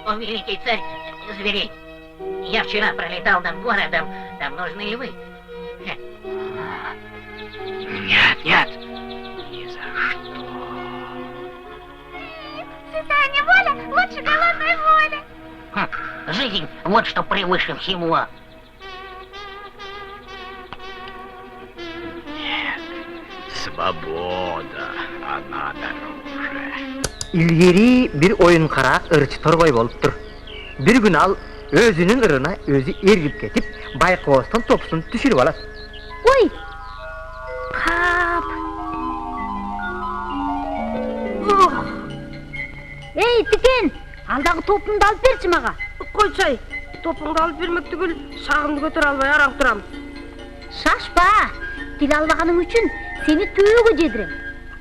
О, великий царь зверей, я вчера пролетал над городом, там нужны львы. Нет, нет, ни за что. Святая неволя лучше голодной воли. Жизнь, вот что превыше всего. Нет, свобода, она дороже. İlgeri bir oyun karak ırçı torgoy boluptur. Bir gün al özünün ırına özü ergip ketip Baykoğuz'tan topusunu düşürüp alat. Oy! Kap! Oh! Ey Tiken! Alдағы topunu da alıp berçi mağa. Koysay, topunu alıp vermek tügül, sağımды götür almay arang turam. Şaşpa! Dil almağanın üçün seni tüyüğü jedirem.